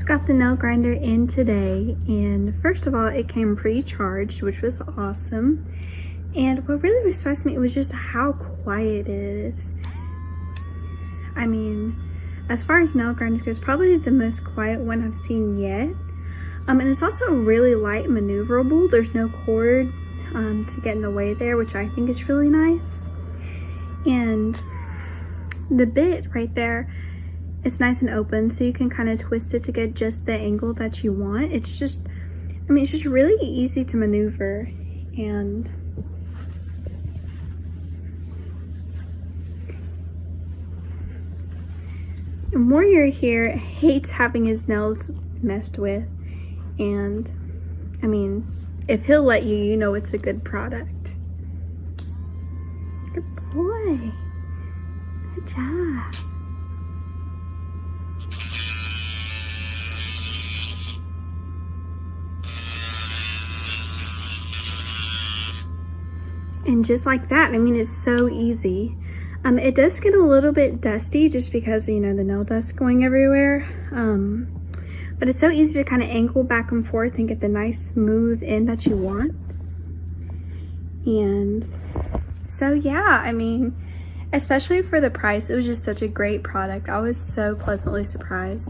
got the nail grinder in today, and first of all, it came pre-charged, which was awesome. And what really surprised me was just how quiet it is. I mean, as far as nail grinders goes, probably the most quiet one I've seen yet. And it's also really light and maneuverable. There's no cord to get in the way there, which I think is really nice. And the bit right there, it's nice and open, so you can kind of twist it to get just the angle that you want. It's just, I mean, it's just really easy to maneuver. And Warrior here hates having his nails messed with, and I mean, if he'll let you, you know it's a good product. Good boy. Good job. And just like that, I mean, it's so easy. It does get a little bit dusty just because, you know, the nail dust going everywhere. But it's so easy to kind of angle back and forth and get the nice smooth end that you want. And so yeah, I mean, especially for the price, it was just such a great product. I was so pleasantly surprised.